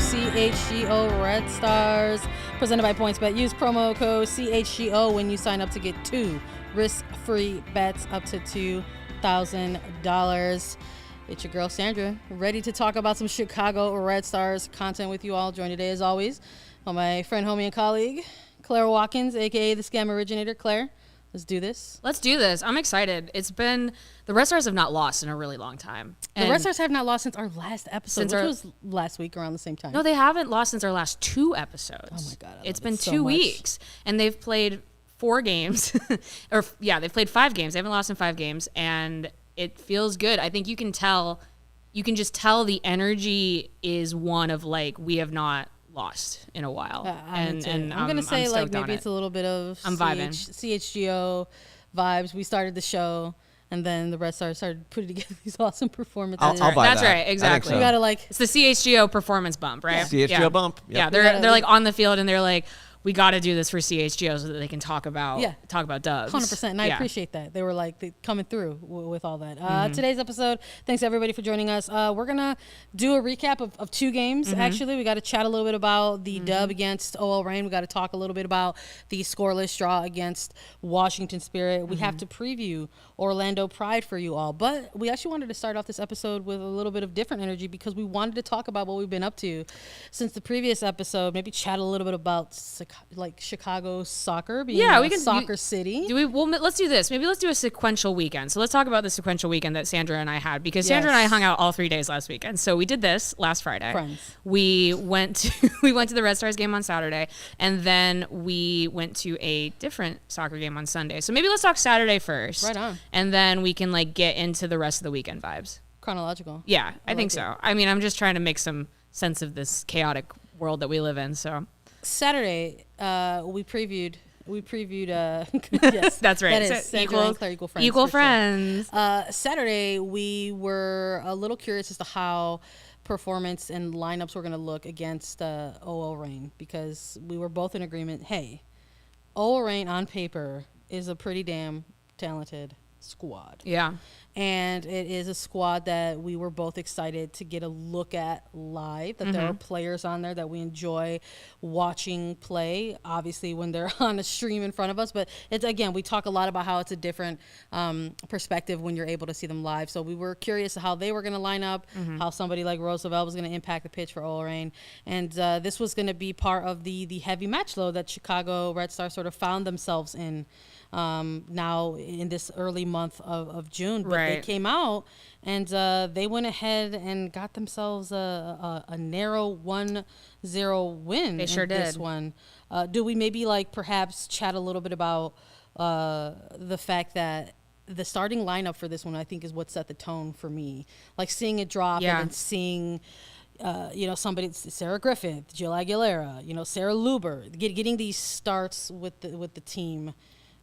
CHGO Red Stars, presented by Pointsbet. Use promo code CHGO when you sign up to get 2 risk-free bets up to $2,000. It's your girl Sandra, ready to talk about some Chicago Red Stars content with you all. Joined today, as always, by my friend, homie, and colleague, Claire Watkins, a.k.a. the Scam Originator. Claire, let's do this. Let's do this. I'm excited. The Red Stars have not lost in a really long time. The Red Stars have not lost since our last episode, which was last week around the same time. No, they haven't lost since our last 2 episodes. Oh my God. It's been 2 weeks. And they've played 4 games. They've played 5 games. They haven't lost in 5 games. And it feels good. I think you can just tell the energy is one of like, we have not lost in a while. And I'm going to say like maybe it's a little bit of CHGO vibes. We started the show and then the Red Stars started putting together these awesome performances. I'll buy That's that. right, exactly. So. You gotta like, it's the CHGO performance bump, right? CHGO bump. Yep. Yeah, they're like on the field and they're like, we got to do this for CHGO so that they can talk about dubs. 100%. And I appreciate that. They were like coming through with all that. Today's episode, thanks everybody for joining us. We're going to do a recap of 2 games. Actually, we got to chat a little bit about the dub against OL Reign. We got to talk a little bit about the scoreless draw against Washington Spirit. We have to preview Orlando Pride for you all. But we actually wanted to start off this episode with a little bit of different energy because we wanted to talk about what we've been up to since the previous episode. Maybe chat a little bit about like Chicago soccer being a soccer city. Let's do this. Maybe let's do a sequential weekend. So let's talk about the sequential weekend that Sandra and I had because Sandra and I hung out all 3 days last weekend. So we did this last Friday. Friends. We went to the Red Stars game on Saturday, and then we went to a different soccer game on Sunday. So maybe let's talk Saturday first. Right on. And then we can like get into the rest of the weekend vibes. Chronological. Yeah, I think so. I mean, I'm just trying to make some sense of this chaotic world that we live in. So Saturday, we previewed. Yes, that's right. That is Sandra and Claire, equal friends. Sure. Saturday, we were a little curious as to how performance and lineups were going to look against OL Reign because we were both in agreement. Hey, OL Reign on paper is a pretty damn talented squad. Yeah. And it is a squad that we were both excited to get a look at live, that there are players on there that we enjoy watching play, obviously when they're on a stream in front of us. But it's, again, we talk a lot about how it's a different perspective when you're able to see them live. So we were curious how they were going to line up, how somebody like Roosevelt was going to impact the pitch for OL Reign. And this was going to be part of the heavy match load that Chicago Red Stars sort of found themselves in now in this early month of June. But they came out and they went ahead and got themselves a narrow 1-0 win. They sure did. This one. Do we maybe like perhaps chat a little bit about the fact that the starting lineup for this one, I think, is what set the tone for me. Like seeing it drop and then seeing somebody, Sarah Griffith, Jill Aguilera, Sarah Luber, getting these starts with the team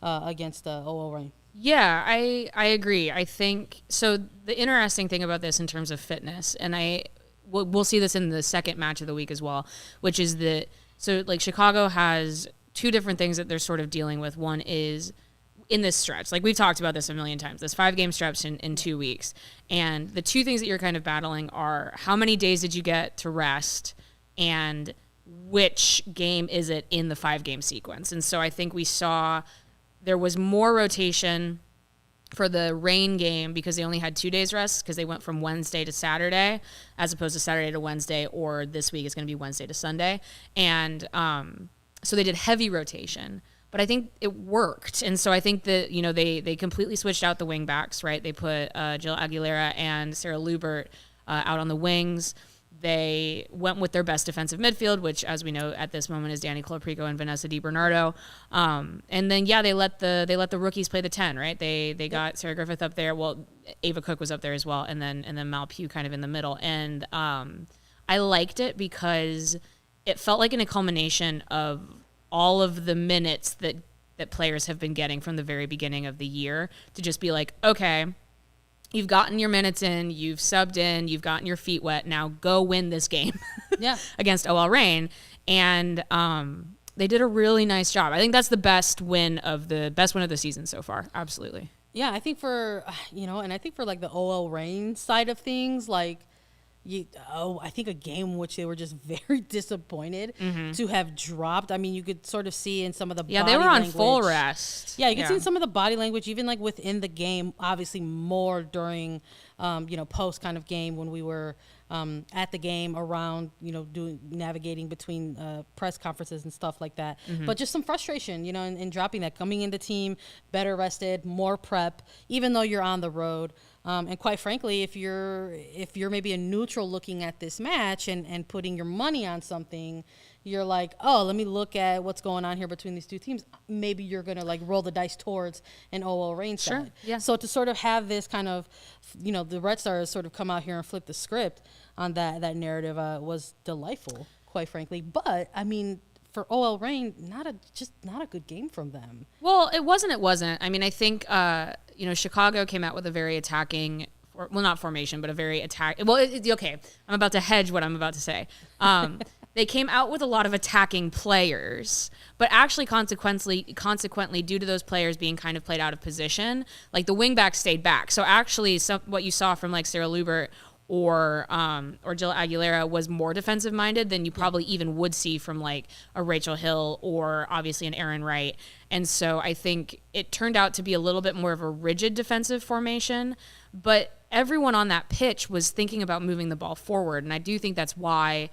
against OL Reign. Yeah, I agree. I think so. The interesting thing about this in terms of fitness, and we'll see this in the second match of the week as well, which is that like Chicago has 2 different things that they're sort of dealing with. One is in this stretch, like we've talked about this a million times, this 5-game stretch in 2 weeks, and the 2 things that you're kind of battling are how many days did you get to rest, and which game is it in the 5-game sequence. And so I think we saw there was more rotation for the Reign game because they only had 2 days rest because they went from Wednesday to Saturday as opposed to Saturday to Wednesday, or this week it's going to be Wednesday to Sunday. And so they did heavy rotation, but I think it worked. And so I think that, they completely switched out the wing backs, right? They put Jill Aguilera and Sarah Lubert out on the wings. They went with their best defensive midfield, which, as we know at this moment, is Danny Colaprico and Vanessa DiBernardo. And then they let the rookies play the 10, right? They got Sarah Griffith up there. Well, Ava Cook was up there as well, and then Mal Pugh kind of in the middle. And I liked it because it felt like a culmination of all of the minutes that players have been getting from the very beginning of the year, to just be like, okay, you've gotten your minutes in, you've subbed in, you've gotten your feet wet. Now go win this game against OL Reign. And they did a really nice job. I think that's the best win of the season so far. Absolutely. Yeah, I think for like the OL Reign side of things, like, I think a game in which they were just very disappointed to have dropped. I mean, you could sort of see in some of the body language. Yeah, they were on full rest. Yeah, you could see in some of the body language, even like within the game, obviously more during, post kind of game when we were at the game around, navigating between press conferences and stuff like that. But just some frustration, in dropping that, coming into team better rested, more prep, even though you're on the road. And quite frankly, if you're maybe a neutral looking at this match and putting your money on something, you're like, oh, let me look at what's going on here between these two teams. Maybe you're going to like roll the dice towards an OL Reign side. Sure, yeah. So to sort of have this kind of, the Red Stars sort of come out here and flip the script on that narrative was delightful, quite frankly. But, I mean, for OL Reign, not a good game from them. Well, it wasn't. I mean, I think, Chicago came out with a very attacking, not formation, but a very attack. Well, okay, I'm about to hedge what I'm about to say. They came out with a lot of attacking players, but actually consequently, due to those players being kind of played out of position, like the wingbacks stayed back. So actually, what you saw from like Sarah Lubert or Jill Aguilera was more defensive minded than you probably even would see from like a Rachel Hill or obviously an Erin Wright. And so I think it turned out to be a little bit more of a rigid defensive formation, but everyone on that pitch was thinking about moving the ball forward. And I do think that's why,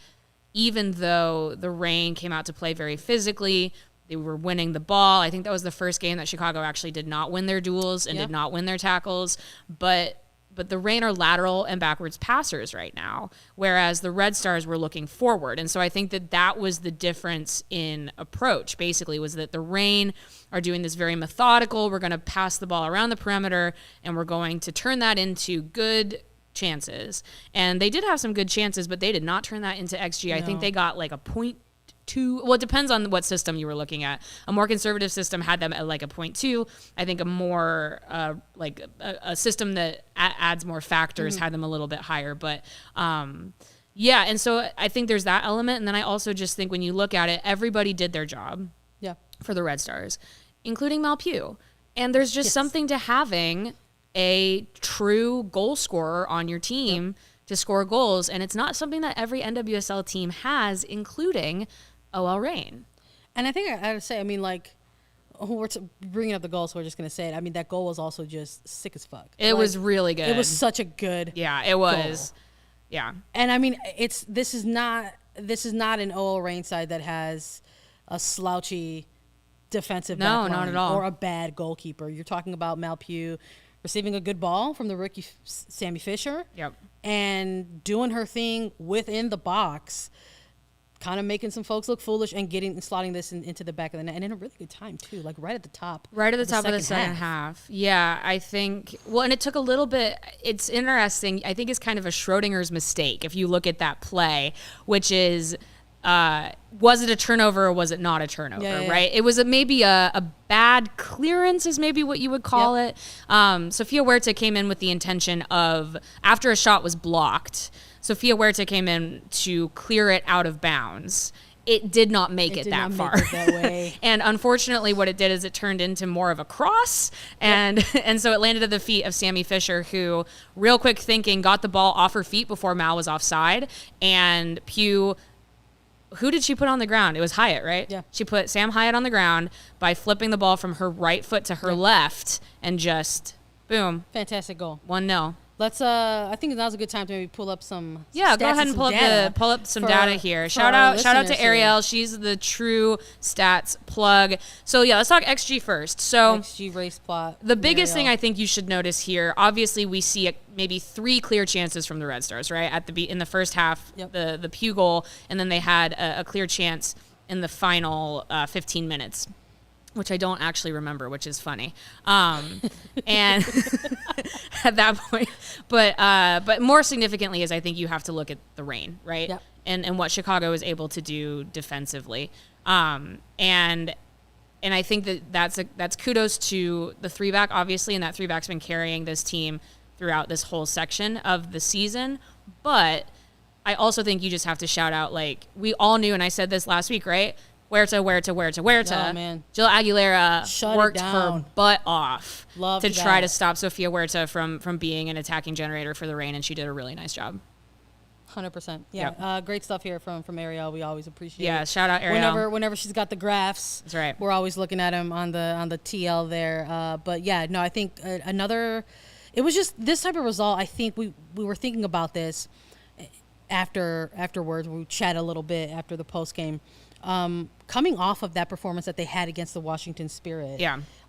even though the Reign came out to play very physically, they were winning the ball. I think that was the first game that Chicago actually did not win their duels and did not win their tackles. But the Reign are lateral and backwards passers right now, whereas the Red Stars were looking forward. And so I think that was the difference in approach, basically, was that the Reign are doing this very methodical, we're going to pass the ball around the perimeter, and we're going to turn that into good chances. And they did have some good chances, but they did not turn that into XG. No. I think they got like a 0.2. Well, it depends on what system you were looking at. A more conservative system had them at like a 0.2. I think a more a system that adds more factors had them a little bit higher. But yeah, and so I think there's that element. And then I also just think when you look at it, everybody did their job for the Red Stars, including Mal Pugh. And there's just something to having a true goal scorer on your team to score goals, and it's not something that every NWSL team has, including OL Reign. And I think I gotta say, I mean, like, we're bringing up the goal, so we're just gonna say it. I mean, that goal was also just sick as fuck. It was really good. It was such a good it was goal. Yeah. And I mean, this is not an OL Reign side that has a slouchy defensive backline, not at all, or a bad goalkeeper. You're talking about Mal Pugh receiving a good ball from the rookie Sammy Fisher, and doing her thing within the box, kind of making some folks look foolish and slotting this into the back of the net, and in a really good time too, like right at the top of the second half. Yeah, I think, well, and it took a little bit. It's interesting. I think it's kind of a Schrodinger's mistake if you look at that play, which is, was it a turnover or was it not a turnover, right? It was maybe a bad clearance is maybe what you would call it. Sofia Huerta came in with the intention of, after a shot was blocked, Sofia Huerta came in to clear it out of bounds. It did not make it that far. And unfortunately, what it did is it turned into more of a cross. And so it landed at the feet of Sammy Fisher, who, real quick thinking, got the ball off her feet before Mal was offside. And Pugh, who did she put on the ground? It was Hyatt, right? Yeah. She put Sam Hyatt on the ground by flipping the ball from her right foot to her left and just, boom. Fantastic goal. 1-0. I think now's a good time to maybe pull up some. Yeah, go ahead and pull up some data here. Shout out to Ariel. She's the true stats plug. So yeah, let's talk XG first. So XG race plot. The biggest thing I think you should notice here, obviously we see maybe 3 clear chances from the Red Stars, right? In the first half, the Pugh goal, and then they had a clear chance in the final 15 minutes. Which I don't actually remember, which is funny. And at that point, but more significantly is I think you have to look at the rain, right? Yep. And what Chicago is able to do defensively. And I think that's kudos to the 3-back, obviously, and that 3-back's been carrying this team throughout this whole section of the season. But I also think you just have to shout out, like, we all knew, and I said this last week, right? Huerta. Oh, man. Jill Aguilera worked her butt off to try to stop Sofia Huerta from being an attacking generator for the Reign, and she did a really nice job. 100%. Yeah, great stuff here from Ariel. We always appreciate it. Yeah, shout out Ariel. Whenever she's got the graphs, that's right. We're always looking at them on the TL there. But yeah, no, I think it was just this type of result. I think we were thinking about this afterwards. We chat a little bit after the post game. Coming off of that performance that they had against the Washington Spirit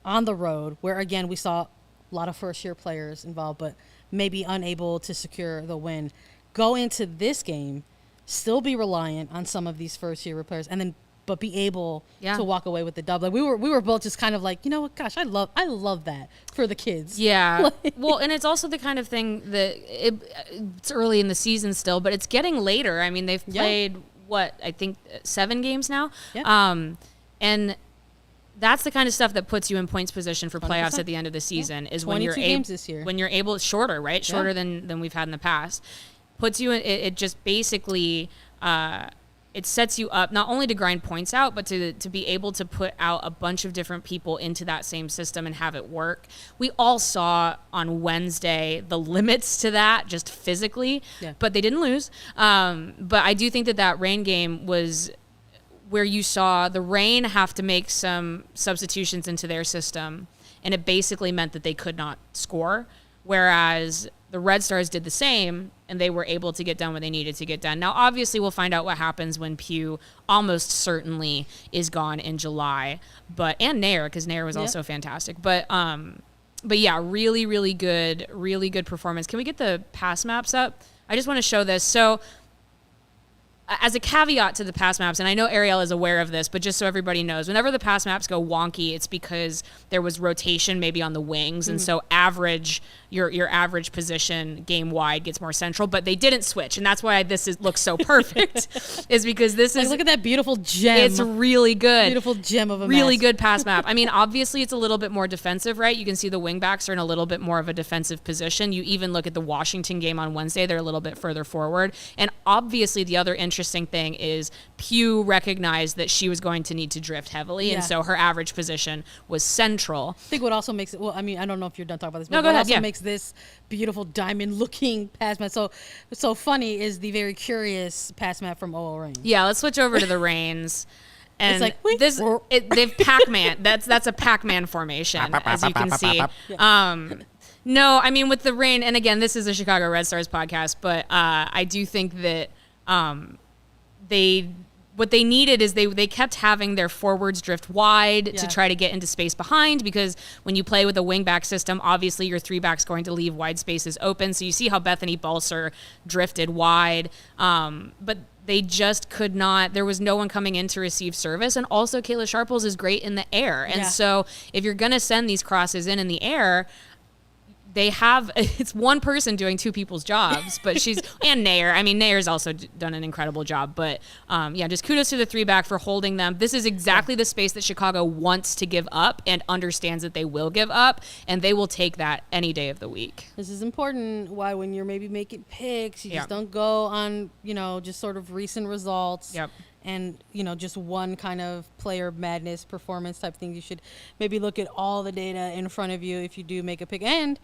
on the road, where again we saw a lot of first-year players involved, but maybe unable to secure the win. Go into this game, still be reliant on some of these first-year players, but be able to walk away with the dub. Like we were both just kind of like, you know what, gosh, I love that for the kids. Yeah. Well, and it's also the kind of thing that it's early in the season still, but it's getting later. I mean, they've played. What I think 7 games now, and that's the kind of stuff that puts you in points position for playoffs 100%. At the end of the season. Is when you're games this year. When you're able, shorter than we've had in the past, puts you in. It just basically it sets you up not only to grind points out, but to be able to put out a bunch of different people into that same system and have it work. We all saw on Wednesday the limits to that just physically, but they didn't lose. But I do think that Reign game was where you saw the Reign have to make some substitutions into their system, and it basically meant that they could not score, whereas the Red Stars did the same, and they were able to get done what they needed to get done. Now, obviously, we'll find out what happens when Pugh almost certainly is gone in July, and Nair, because Nair was also fantastic. But yeah, really, really good performance. Can we get the pass maps up? I just want to show this. So, as a caveat to the pass maps, and I know Ariel is aware of this, but just so everybody knows, whenever the pass maps go wonky, it's because there was rotation maybe on the wings, and so your average position game wide gets more central, but they didn't switch, and that's why looks so perfect, is because this is... Look at that beautiful gem. It's really good. Beautiful gem of a really good pass map. I mean, obviously it's a little bit more defensive, right? You can see the wing backs are in a little bit more of a defensive position. You even look at the Washington game on Wednesday, they're a little bit further forward, and obviously the other interesting thing is Pugh recognized that she was going to need to drift heavily, and so her average position was central. I think what also makes it, well, I mean, I don't know if you're done talking about this, but no, go what ahead, also makes this beautiful diamond-looking pass map so funny is the very curious pass map from OL Reign. Yeah, let's switch over to the Reigns. And it's like, they've Pac-Man. That's a Pac-Man formation, as you can see. No, I mean, with the Reign, and again, this is a CHGO Red Stars podcast, but I do think that what they needed is they kept having their forwards drift wide to try to get into space behind, because when you play with a wing back system, obviously your 3-back's going to leave wide spaces open. So you see how Bethany Balser drifted wide, but they just could not. There was no one coming in to receive service, and also Kayla Sharples is great in the air, and so if you're going to send these crosses in the air, it's one person doing 2 people's jobs, but and Nair. I mean, Nair's also done an incredible job, but just kudos to the 3-back for holding them. This is exactly the space that Chicago wants to give up and understands that they will give up, and they will take that any day of the week. This is important. Why, when you're maybe making picks, you just don't go on, just sort of recent results. Yep. And, just one kind of player madness performance type thing. You should maybe look at all the data in front of you if you do make a pick. And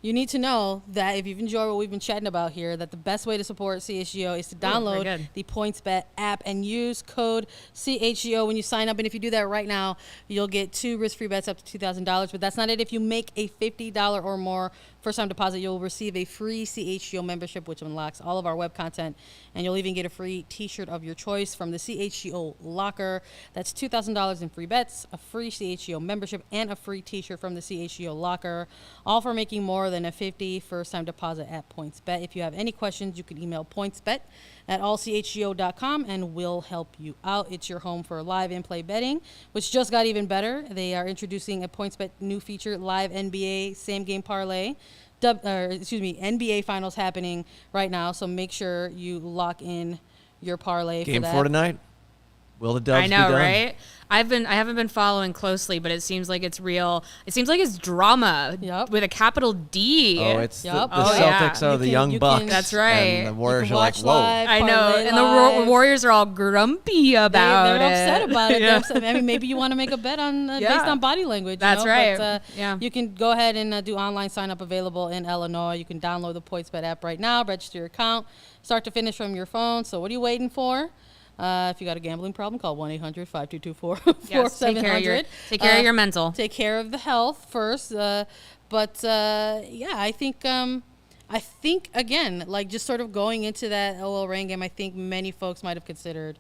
you need to know that if you've enjoyed what we've been chatting about here, that the best way to support CHGO is to download the Pointsbet app and use code CHGO when you sign up. And if you do that right now, you'll get 2 risk-free bets up to $2,000. But that's not it. If you make a $50 or more first-time deposit, you'll receive a free CHGO membership, which unlocks all of our web content, and you'll even get a free T-shirt of your choice from the CHGO Locker. That's $2,000 in free bets, a free CHGO membership, and a free T-shirt from the CHGO Locker, all for making more than a $50 first-time deposit at Pointsbet. If you have any questions, you can email pointsbet@allchgo.com, and we'll help you out. It's your home for live in-play betting, which just got even better. They are introducing a Pointsbet new feature, live NBA same-game parlay. NBA Finals happening right now, so make sure you lock in your parlay Game for that. 4 tonight. Will the Dubs I know, be done? right? I haven't been following closely, but it seems like it's real. It seems like it's drama with a capital D. Oh, it's the yeah. Celtics are the young Bucks. That's right. And the Warriors are like, watch whoa. live, I know, parlay and live. the Warriors are all grumpy about They're it. upset about it. Yeah. They're upset. I mean, maybe you want to make a bet on based on body language. That's right. But, yeah. You can go ahead and do online sign-up available in Illinois. You can download the Pointsbet app right now, register your account, start to finish from your phone. So what are you waiting for? If you got a gambling problem, call 1-800-522-4700. Take care of your mental. Take care of the health first. I think again, like just sort of going into that OL Reign game, I think many folks might have considered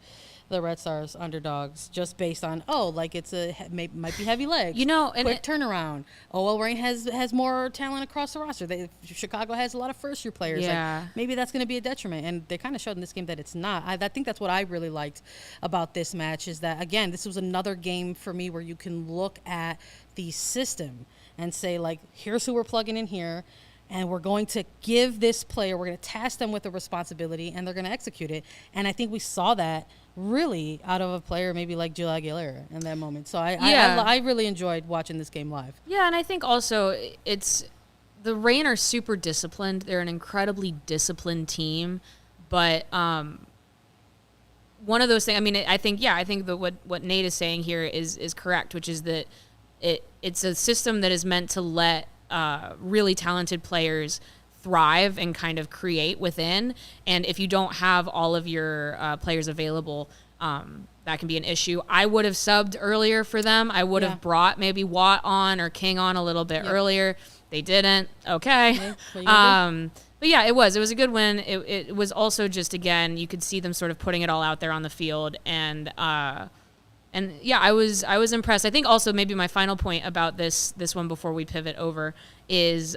the Red Stars underdogs just based on it's might be heavy legs, and quick turnaround. OL Reign has more talent across the roster. Chicago has a lot of first year players. Yeah, maybe that's going to be a detriment, and they kind of showed in this game that it's not. I think that's what I really liked about this match is that again, this was another game for me where you can look at the system and say here's who we're plugging in here. And we're going to give this player, we're going to task them with a responsibility, and they're going to execute it. And I think we saw that really out of a player maybe like Gil Aguilera in that moment. So I really enjoyed watching this game live. Yeah, and I think also the Reign are super disciplined. They're an incredibly disciplined team. But one of those things, I mean, I think that what Nate is saying here is correct, which is that it's a system that is meant to let really talented players thrive and kind of create within. And if you don't have all of your players available, that can be an issue. I would have subbed earlier for them. I would have brought maybe Watt on or King on a little bit earlier. They didn't. Okay. But yeah, it was a good win. It was also just, again, you could see them sort of putting it all out there on the field. And yeah, I was impressed. I think also maybe my final point about this one before we pivot over is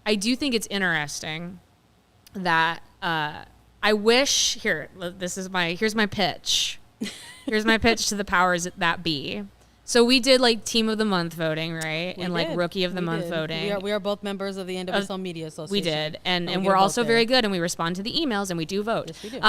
I do think it's interesting that I wish here's my pitch. Here's my pitch to the powers that be. So we did team of the month voting, right? And rookie of the month voting. We are both members of the NWSL Media Association. We did. And we're also very good, and we respond to the emails, and we do vote. Yes, we do.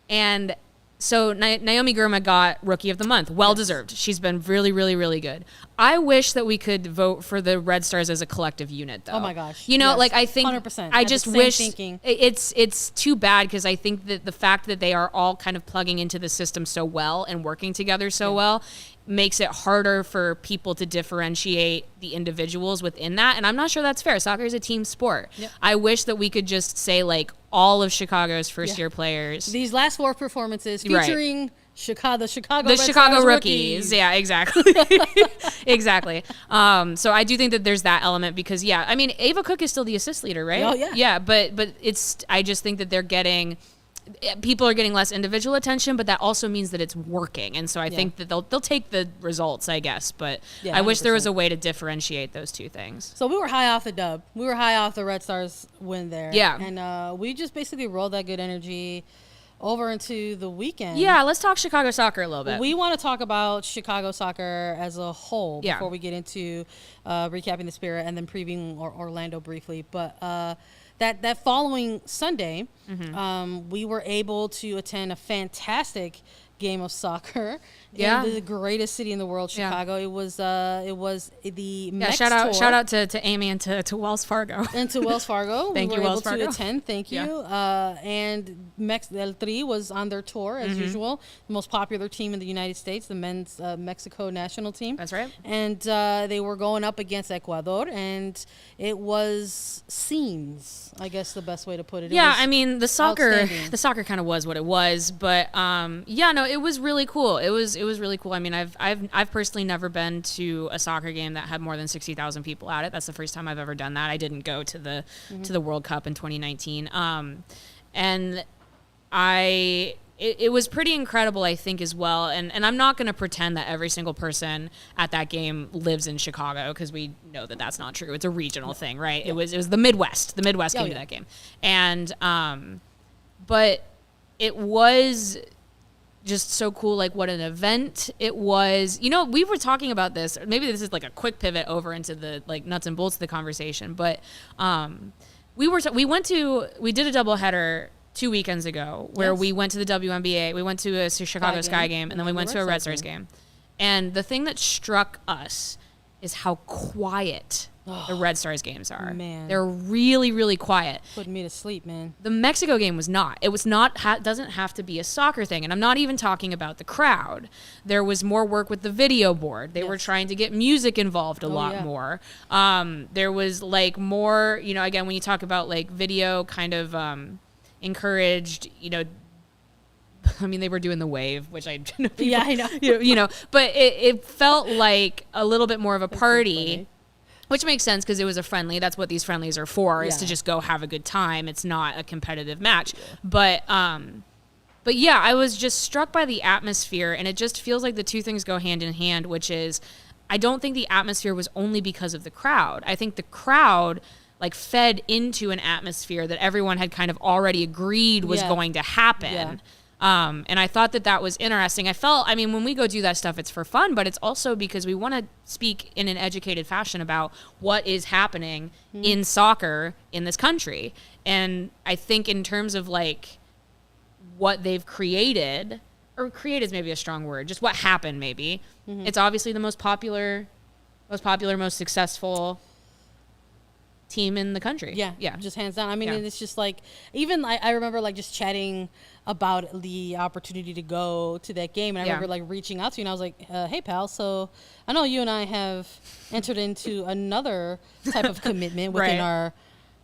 And so Naomi Girma got Rookie of the Month. Well-deserved. She's been really, really, really good. I wish that we could vote for the Red Stars as a collective unit, though. Oh, my gosh. I think 100%. I just wish it's too bad because I think that the fact that they are all kind of plugging into the system so well and working together so well makes it harder for people to differentiate the individuals within that. And I'm not sure that's fair. Soccer is a team sport. Yep. I wish that we could just say all of Chicago's first year players. These last 4 performances featuring the Chicago rookies. Yeah, exactly. Exactly. So I do think that there's that element because I mean Ava Cook is still the assist leader, right? Oh yeah. Yeah, but I just think that people are getting less individual attention, but that also means that it's working. And so I think that they'll take the results, I guess. But I wish there was a way to differentiate those two things. So we were high off the dub. We were high off the Red Stars win there. Yeah. And we just basically rolled that good energy over into the weekend. Yeah, let's talk Chicago soccer a little bit. We want to talk about Chicago soccer as a whole before we get into recapping the Spirit and then previewing Orlando briefly. But that following Sunday, we were able to attend a fantastic game of soccer in the greatest city in the world, Chicago. It was the Mex tour. Shout out to Amy and to Wells Fargo. And to Wells Fargo. Thank you, Wells Fargo. To attend. Thank you. And El Tri was on their tour as usual. The most popular team in the United States, the men's Mexico national team. That's right. And they were going up against Ecuador, and it was scenes, I guess the best way to put it. I mean the soccer kind of was what it was, but no, it was really cool. It was really cool. I mean, I've personally never been to a soccer game that had more than 60,000 people at it. That's the first time I've ever done that. I didn't go to the World Cup in 2019. And it was pretty incredible, I think, as well. And I'm not going to pretend that every single person at that game lives in Chicago, because we know that that's not true. It's a regional thing, right? Yeah. It was the Midwest. The Midwest came to that game. And but it was just so cool, like what an event it was. You know, we were talking about this. Maybe this is like a quick pivot over into the like nuts and bolts of the conversation. But we did a doubleheader 2 weekends ago where we went to the WNBA, we went to a Chicago Sky game, and then we went to a Red Stars game. And the thing that struck us is how quiet the Red Stars games are. Man. They're really, really quiet. Putting me to sleep, man. The Mexico game was not. It was not, doesn't have to be a soccer thing. And I'm not even talking about the crowd. There was more work with the video board. They were trying to get music involved a lot more. There was like more, you know, again, when you talk about like video kind of encouraged, you know, I mean, they were doing the wave, which I know. Yeah, I know. You know, but it felt like a little bit more of a party, which makes sense because it was a friendly. That's what these friendlies are for, is to just go have a good time. It's not a competitive match. But yeah, I was just struck by the atmosphere, and it just feels like the two things go hand in hand, which is I don't think the atmosphere was only because of the crowd. I think the crowd like fed into an atmosphere that everyone had kind of already agreed was going to happen. Yeah. And I thought that was interesting. I mean, when we go do that stuff, it's for fun, but it's also because we want to speak in an educated fashion about what is happening in soccer in this country. And I think in terms of like what they've created, or create is maybe a strong word, just what happened maybe. It's obviously the most popular, most successful team in the country. Yeah. Just hands down. I mean, it's just like, even I remember like just chatting about the opportunity to go to that game. And I remember like reaching out to you, and I was like, hey pal, so I know you and I have entered into another type of commitment within our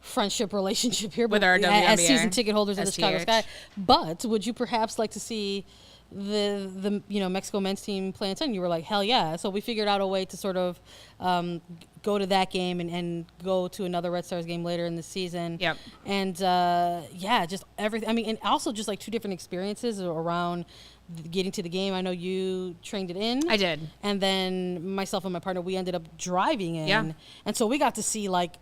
friendship relationship here, with our WNBA, as season ticket holders of the Chicago Sky. But would you perhaps like to see the Mexico men's team play in 10? And you were like, hell yeah. So we figured out a way to sort of go to that game and go to another Red Stars game later in the season. Yep. And just everything. I mean, and also just like two different experiences around getting to the game. I know you trained it in. I did. And then myself and my partner, we ended up driving in. Yeah. And so we got to see like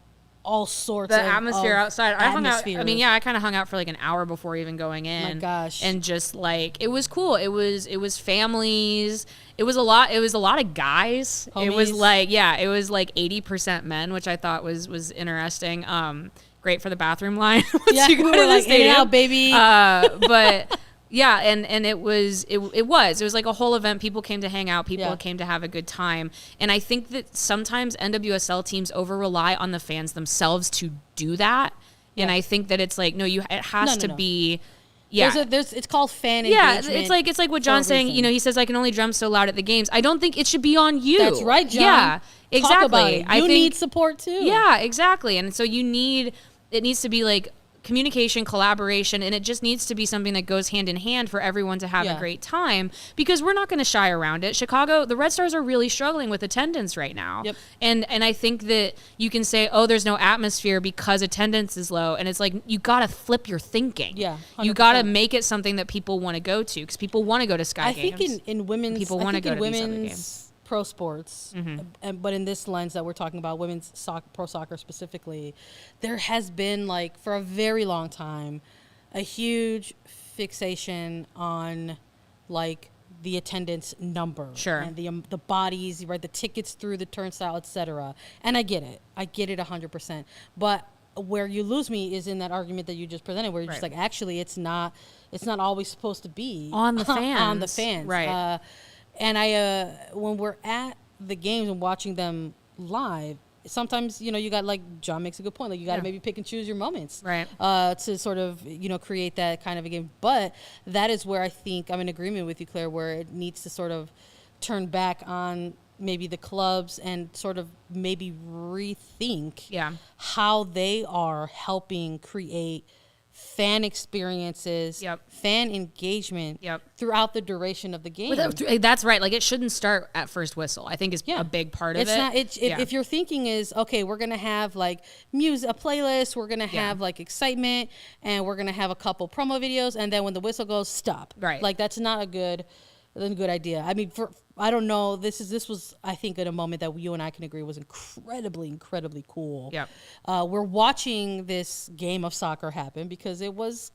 all sorts the of atmosphere outside. I hung out. atmosphere. I mean, yeah, I kind of hung out for like an hour before even going in. My gosh. And just like, it was cool. It was families. It was a lot of guys. Homies. It was like, it was like 80% men, which I thought was interesting. Great for the bathroom line. You go to like, in and out, baby. But yeah, and it was like a whole event. People came to hang out. People came to have a good time. And I think that sometimes NWSL teams over rely on the fans themselves to do that. Yeah. And I think that it's like, no, it has to be. Yeah, it's called fan engagement. Yeah, it's like what John's saying. You know, he says I can only drum so loud at the games. I don't think it should be on you. That's right, John. Yeah, exactly. Talk about it. You need support too. Yeah, exactly. And so it needs to be like communication, collaboration, and it just needs to be something that goes hand in hand for everyone to have a great time, because we're not going to shy around it. Chicago, the Red Stars are really struggling with attendance right now. Yep. And I think that you can say, oh, there's no atmosphere because attendance is low. And it's like, you got to flip your thinking. Yeah. 100%. You got to make it something that people want to go to, because people want to go to Sky games. I think in women's, people want to go to these other games. Pro sports, but in this lens that we're talking about, women's pro soccer specifically, there has been like for a very long time a huge fixation on like the attendance number, and the bodies, right, the tickets through the turnstile, etc. And I get it 100%. But where you lose me is in that argument that you just presented, where you're just like, actually, it's not always supposed to be on the fans, right? And when we're at the games and watching them live, sometimes, you got, like, John makes a good point. Like, you got to maybe pick and choose your moments. Right. To sort of, create that kind of a game. But that is where I think I'm in agreement with you, Claire, where it needs to sort of turn back on maybe the clubs and sort of maybe rethink how they are helping create fan experiences, fan engagement throughout the duration of the game. That's right. Like, it shouldn't start at first whistle, I think is a big part of it. If your thinking is, okay, we're going to have like music, a playlist, we're going to have like excitement, and we're going to have a couple promo videos, and then when the whistle goes, stop. Right. Like, that's not a good idea. I mean, I don't know. This was, I think, at a moment that you and I can agree was incredibly cool. Yeah. We're watching this game of soccer happen because it was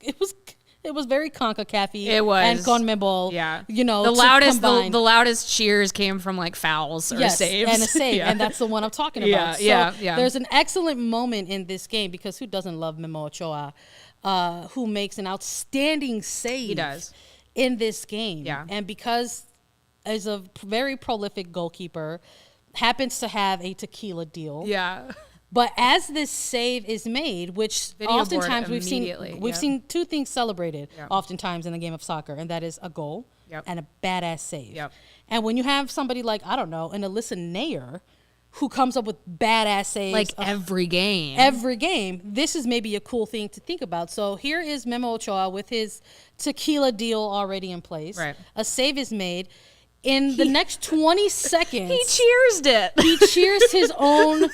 very CONCACAF-y. It was. And CONMEBOL. Yeah. You know, the loudest cheers came from like fouls or saves. And a save. And that's the one I'm talking about. Yeah. There's an excellent moment in this game because who doesn't love Memo Ochoa, who makes an outstanding save. He does. In this game. Yeah. And because as a very prolific goalkeeper, happens to have a tequila deal. Yeah. But as this save is made, which oftentimes we've seen two things celebrated oftentimes in the game of soccer, and that is a goal and a badass save. Yep. And when you have somebody like, I don't know, an Alyssa Nair, who comes up with badass saves like every game, this is maybe a cool thing to think about. So here is Memo Ochoa with his tequila deal already in place. Right. A save is made. In the next 20 seconds, he cheers it. He cheers his own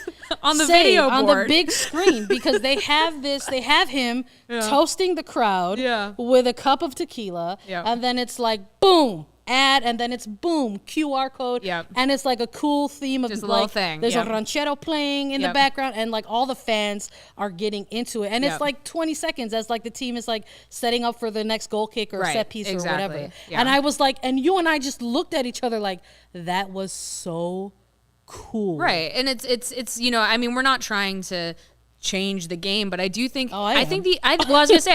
on the save video board. On the big screen, because they have him toasting the crowd with a cup of tequila, and then it's like boom, ad, and then it's boom, QR code, and it's like a cool theme of just a like, little thing. There's a ranchero playing in the background, and like all the fans are getting into it, and it's like 20 seconds as like the team is like setting up for the next goal kick or set piece or whatever. And I was like, and you and I just looked at each other like, that was so cool. Right. And it's you know, I mean, we're not trying to change the game, but I do think I think I was just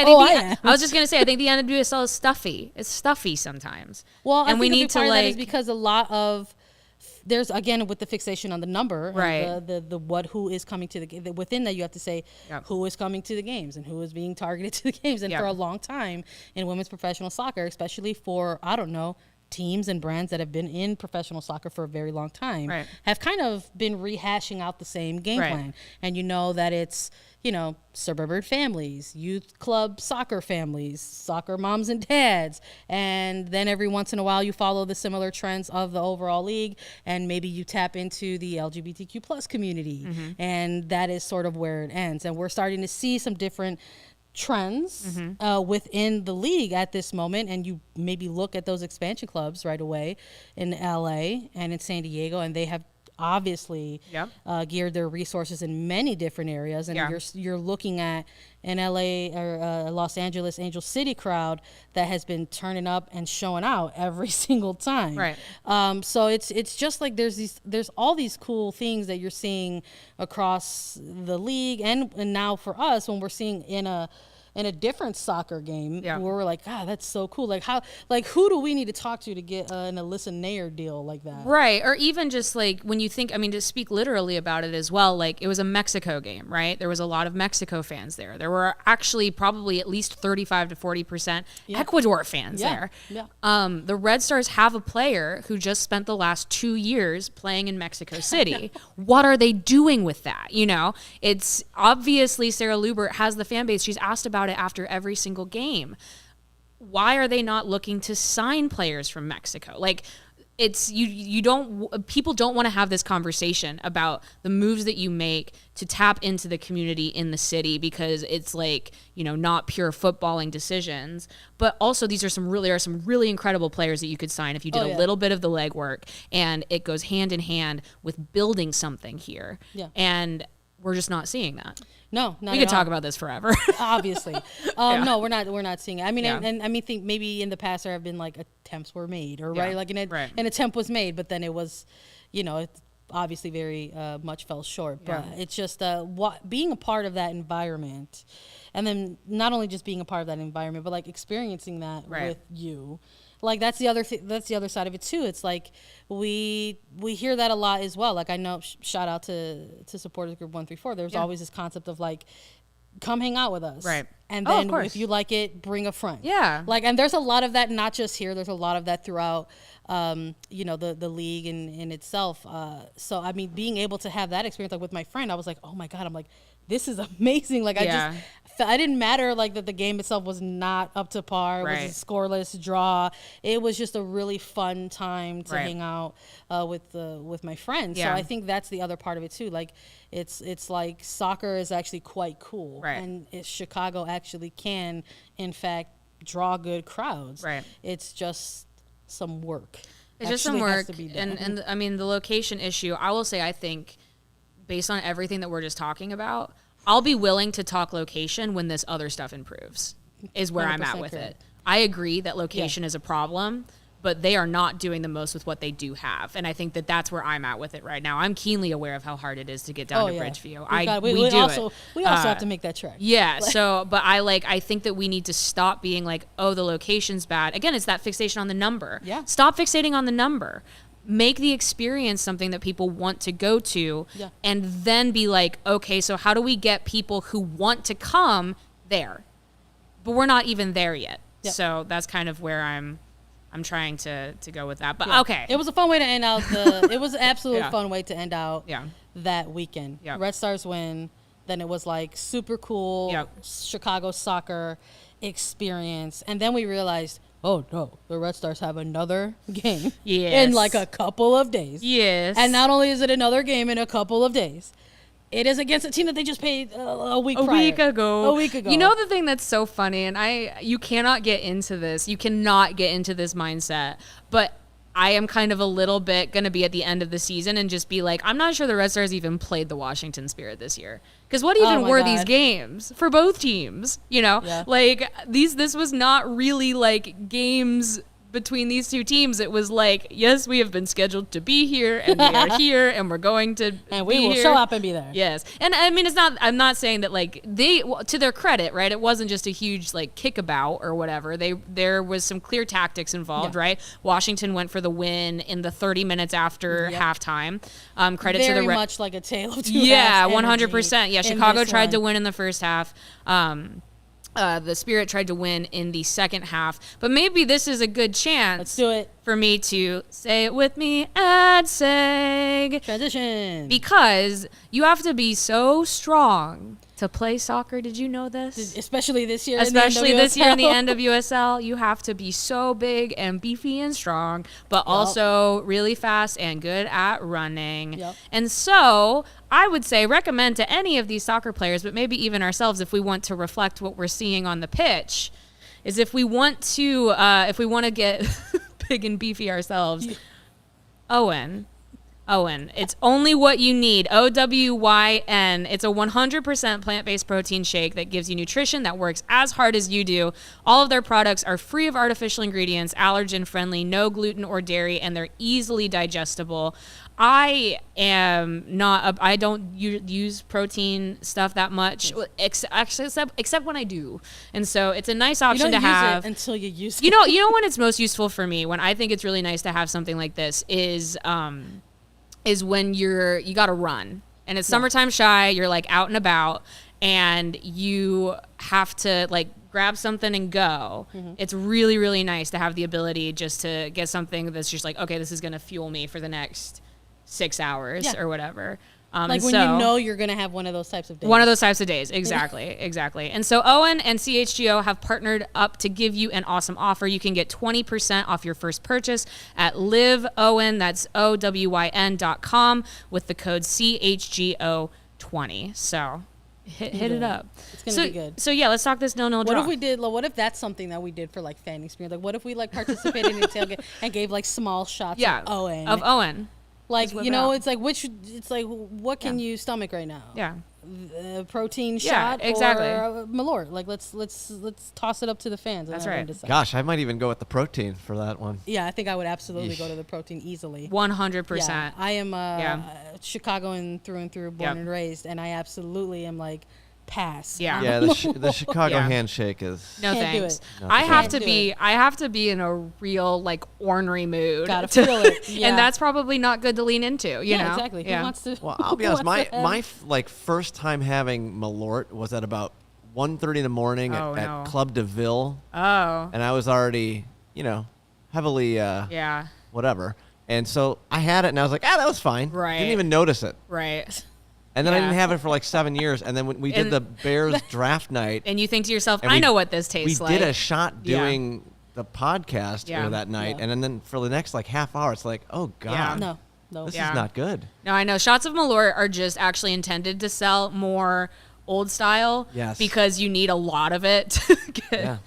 gonna say I think the NWSL is stuffy. It's stuffy sometimes. Well, and I think we need to part like of that is because a lot of there's again with the fixation on the number, and the who is coming to the game. Within that, you have to say who is coming to the games and who is being targeted to the games. And for a long time in women's professional soccer, especially for teams and brands that have been in professional soccer for a very long time, have kind of been rehashing out the same game plan. And you know that it's, suburban families, youth club soccer families, soccer moms and dads. And then every once in a while you follow the similar trends of the overall league, and maybe you tap into the LGBTQ plus community. And that is sort of where it ends. And we're starting to see some different trends within the league at this moment, and you maybe look at those expansion clubs right away in LA and in San Diego, and they have obviously geared their resources in many different areas, and you're looking at an LA or Los Angeles Angel City crowd that has been turning up and showing out every single time. So it's just like there's all these cool things that you're seeing across the league, and now for us when we're seeing in a different soccer game where we're like, God, that's so cool. Like who do we need to talk to get an Alyssa Nair deal like that? Right. Or even just like when you think, I mean, to speak literally about it as well, like it was a Mexico game, right? There was a lot of Mexico fans there. There were actually probably at least 35 to 40% Ecuador fans there. The Red Stars have a player who just spent the last 2 years playing in Mexico City. What are they doing with that? It's obviously Sarah Lubert has the fan base. She's asked about it after every single game. Why are they not looking to sign players from Mexico? Like, it's people don't want to have this conversation about the moves that you make to tap into the community in the city, because it's like, not pure footballing decisions, but also these are some really incredible players that you could sign if you did a little bit of the legwork, and it goes hand in hand with building something here. And we're just not seeing that. No, not we could talk about this forever. Obviously, no, we're not seeing it. I mean, and I mean, think maybe in the past there have been like attempts were made, or like an attempt was made, but then it was, it obviously very much fell short. But it's just being a part of that environment, and then not only just being a part of that environment, but like experiencing that with you. Like that's the other that's the other side of it too. It's like we hear that a lot as well. Like I know, shout out to supporters group 134. There's always this concept of like, come hang out with us. And Oh, of then course. if you like it, bring a friend. Yeah. Like, and there's a lot of that, not just here. There's a lot of that throughout, you know, the league in itself. So, I mean, being able to have that experience, like with my friend, I was like, oh my God, I'm like, this is amazing. Like, I didn't matter like that the game itself was not up to par. It was a scoreless draw. It was just a really fun time to hang out with my friends. So I think that's the other part of it too. Like it's like soccer is actually quite cool, and Chicago actually can in fact draw good crowds. It's just some work. It's just some work, and I mean the location issue. I will say I think based on everything that we're just talking about, I'll be willing to talk location when this other stuff improves, is where I'm at with it. I agree that location is a problem, but they are not doing the most with what they do have. And I think that that's where I'm at with it right now. I'm keenly aware of how hard it is to get down to Bridgeview. We also have to make that trek. Yeah. But I think that we need to stop being like, oh, the location's bad. Again, it's that fixation on the number. Yeah. Stop fixating on the number. Make the experience something that people want to go to, and then be like, okay, so how do we get people who want to come there? But we're not even there yet. So that's kind of where I'm trying to go with that. But okay. It was a fun way to end out it was an absolute fun way to end out that weekend. Red Stars win. Then it was like super cool Chicago soccer experience. And then we realized, oh no, the Red Stars have another game in like a couple of days. Yes. And not only is it another game in a couple of days, it is against a team that they just paid a week ago. You know the thing that's so funny, and you cannot get into this. You cannot get into this mindset, but I am kind of a little bit going to be at the end of the season and just be like, I'm not sure the Red Stars even played the Washington Spirit this year. Because what even were these games for both teams? You know, like this was not really like games between these two teams. It was like, yes, we have been scheduled to be here, and we are here, and we're going to and we will show up and be there. Yes. And I mean, I'm not saying that like to their credit, right? It wasn't just a huge like kickabout or whatever. There was some clear tactics involved, right? Washington went for the win in the 30 minutes after halftime. Credit to the very much like a tale of two halves. 100%. Yeah, Chicago tried to win in the first half. The Spirit tried to win in the second half, but maybe this is a good chance. Let's do it. For me to say it with me, ad seg. Transition. Because you have to be so strong to play soccer. Did you know this? Especially this year. Especially this year in the NWSL. You have to be so big and beefy and strong, but also really fast and good at running. And so I would say recommend to any of these soccer players, but maybe even ourselves if we want to reflect what we're seeing on the pitch, is if we want to get big and beefy ourselves, Owen, it's only what you need. OWYN. It's a 100% plant-based protein shake that gives you nutrition that works as hard as you do. All of their products are free of artificial ingredients, allergen-friendly, no gluten or dairy, and they're easily digestible. I don't use protein stuff that much, except when I do. And so it's a nice option to have. It until you use it. You know when it's most useful for me, when I think it's really nice to have something like this is when you got to run. And it's summertime shy, you're like out and about, and you have to like grab something and go. It's really, really nice to have the ability just to get something that's just like, okay, this is going to fuel me for the next 6 hours or whatever. Like when you know you're going to have one of those types of days. One of those types of days. Exactly. And so Owen and CHGO have partnered up to give you an awesome offer. You can get 20% off your first purchase at liveowen, that's OWYN.com, with the code CHGO20. So hit it up. It's going to be good. So yeah, let's talk this 0-0 draw. What if that's something that we did for like fan experience? Like what if we like participated in a tailgate and gave like small shots of Owen? Like, you know, it's like what can you stomach right now? Yeah. Protein shot or Mallory. Like let's toss it up to the fans. That's right. Gosh, I might even go with the protein for that one. Yeah, I think I would absolutely go to the protein easily. 100%. Yeah, I am Chicagoan through and through, born and raised, and I absolutely am like pass. Yeah, the Chicago handshake is no thanks. I have to be in a real like ornery mood. Gotta feel it. Yeah. And that's probably not good to lean into, you know? Exactly. Who wants to? Well, I'll be honest, my like first time having Malort was at about 1:30 in the morning at Club de Ville. Oh. And I was already, heavily whatever. And so I had it, and I was like, that was fine. Right. Didn't even notice it. Right. And then I didn't have it for like 7 years. And then when we did the Bears draft night. And you think to yourself, I know what this tastes like. We did a shot doing the podcast that night. Yeah. And then for the next like half hour, it's like, oh, God. Yeah. No. This is not good. No, I know. Shots of Malort are just actually intended to sell more old style. Yes. Because you need a lot of it to get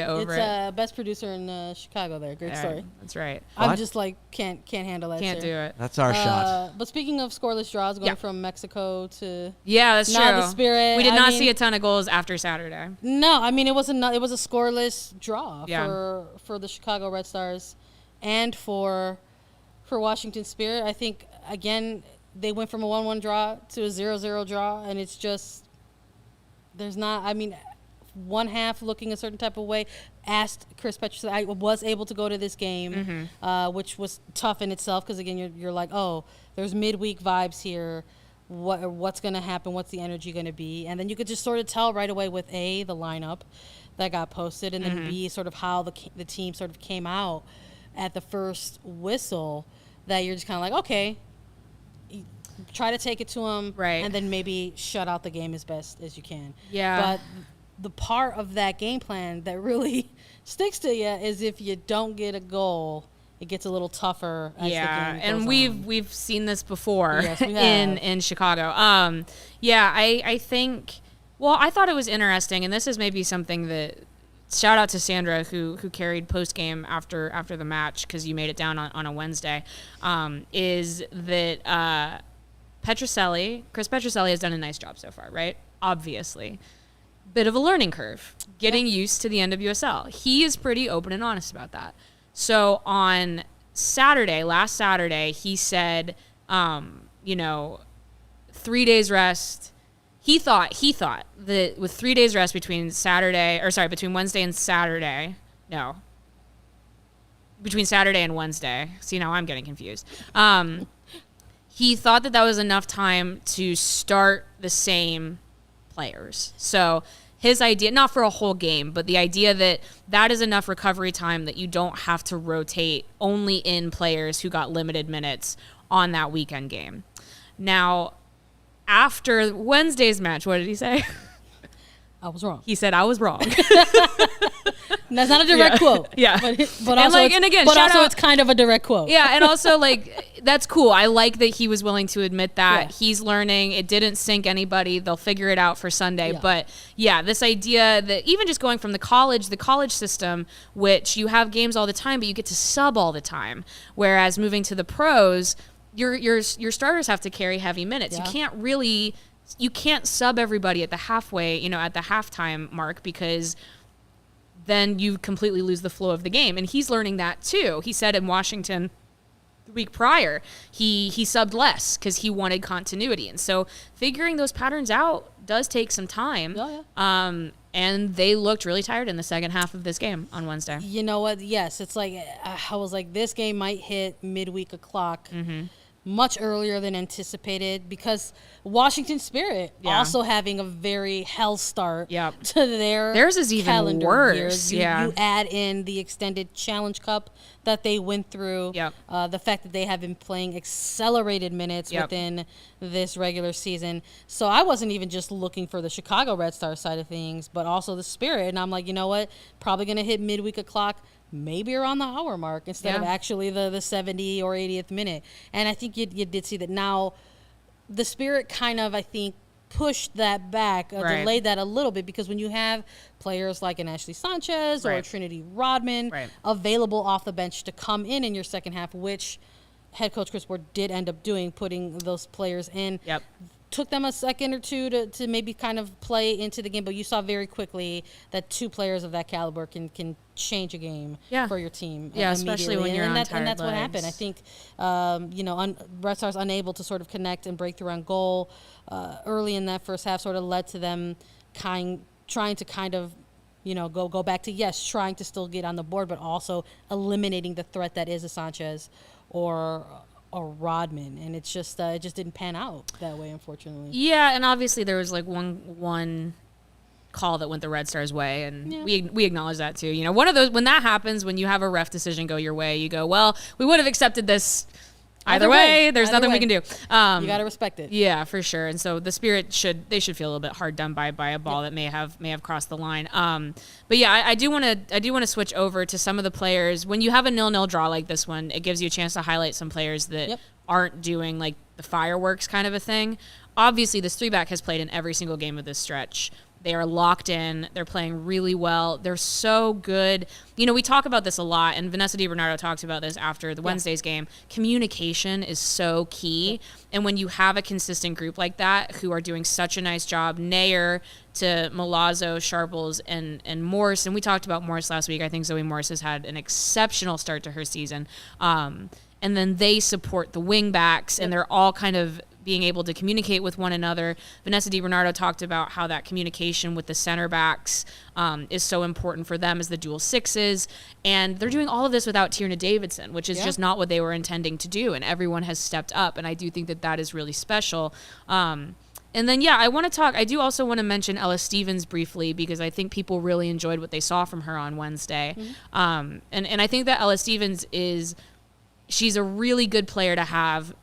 over it's best producer in Chicago there. Great story. That's right. I'm just like, can't handle that. Can't do it. That's our shot. But speaking of scoreless draws, going from Mexico to that's true. the Spirit. We did not see a ton of goals after Saturday. No, I mean it was a scoreless draw for the Chicago Red Stars, and for Washington Spirit. I think again they went from a 1-1 draw to a 0-0 draw, and it's just there's not. I mean, one half looking a certain type of way. Asked Chris Petras. I was able to go to this game, which was tough in itself because again you're like, oh, there's midweek vibes here. What's going to happen? What's the energy going to be? And then you could just sort of tell right away with the lineup that got posted, and then B, sort of how the team sort of came out at the first whistle. That you're just kind of like, okay, try to take it to them, right, and then maybe shut out the game as best as you can. Yeah. But the part of that game plan that really sticks to you is if you don't get a goal, it gets a little tougher. As the game goes on. We've seen this before. Yes, we have. in Chicago. I think. Well, I thought it was interesting, and this is maybe something that. Shout out to Sandra who carried Postgame after the match because you made it down on a Wednesday. Is that Chris Petrucelli has done a nice job so far, right? Obviously. Bit of a learning curve, getting used to the NWSL. He is pretty open and honest about that. So on last Saturday, he said, 3 days rest. He thought that with 3 days rest between Wednesday and Saturday. No. Between Saturday and Wednesday. See, now I'm getting confused. He thought that was enough time to start the same players. So his idea, not for a whole game, but the idea that is enough recovery time that you don't have to rotate only in players who got limited minutes on that weekend game. Now, after Wednesday's match, what did he say? I was wrong. He said, I was wrong. That's not a direct quote. Yeah. But also it's kind of a direct quote. Yeah, and also, that's cool. I like that he was willing to admit that. Yeah. He's learning. It didn't sink anybody. They'll figure it out for Sunday. Yeah. But, this idea that even just going from the college system, which you have games all the time, but you get to sub all the time. Whereas moving to the pros, your starters have to carry heavy minutes. Yeah. You can't sub everybody at the halftime mark because then you completely lose the flow of the game. And he's learning that too. He said in Washington the week prior, he subbed less because he wanted continuity. And so figuring those patterns out does take some time. Oh, yeah. And they looked really tired in the second half of this game on Wednesday. You know what? Yes, it's like I was like, this game might hit midweek o'clock. Much earlier than anticipated because Washington Spirit also having a very hell start to theirs is even calendar worse. You add in the extended Challenge Cup that they went through, the fact that they have been playing accelerated minutes within this regular season. So I wasn't even just looking for the Chicago Red Stars side of things, but also the Spirit. And I'm like, you know what? Probably going to hit midweek o'clock. Maybe around the hour mark instead of actually the 70 or 80th minute. And I think you did see that now the Spirit kind of, I think, pushed that back, delayed that a little bit because when you have players like an Ashley Sanchez or a Trinity Rodman available off the bench to come in your second half, which head coach Chris Ward did end up doing, putting those players in. Took them a second or two to maybe kind of play into the game, but you saw very quickly that two players of that caliber can change a game for your team. Especially when you're on tired and that's legs. what happened. I think, Red Stars unable to sort of connect and break through on goal early in that first half sort of led to them trying to kind of, go back to, trying to still get on the board, but also eliminating the threat that is a Sanchez or Rodman, and it just didn't pan out that way, unfortunately. Yeah, and obviously there was like one call that went the Red Stars' way, and we acknowledge that too. You know, one of those, when that happens, when you have a ref decision go your way, you go, well, we would have accepted this either way. There's nothing we can do. You got to respect it. Yeah, for sure. And so the Spirit should feel a little bit hard done by a ball that may have crossed the line. But yeah, I do want to switch over to some of the players. When you have a 0-0 draw like this one, it gives you a chance to highlight some players that aren't doing like the fireworks kind of a thing. Obviously, this 3-back has played in every single game of this stretch. They are locked in. They're playing really well. They're so good. You know, we talk about this a lot, and Vanessa DiBernardo talked about this after the Wednesday's game. Communication is so key. And when you have a consistent group like that who are doing such a nice job, Nair to Milazzo, Sharples, and Morse, and we talked about Morse last week. I think Zoe Morse has had an exceptional start to her season. And then they support the wing backs, and they're all kind of being able to communicate with one another. Vanessa DiBernardo talked about how that communication with the center backs is so important for them as the dual sixes. And they're doing all of this without Tierna Davidson, which is just not what they were intending to do. And everyone has stepped up. And I do think that is really special. And then, I do also want to mention Ella Stevens briefly, because I think people really enjoyed what they saw from her on Wednesday. And I think that Ella Stevens she's a really good player to have,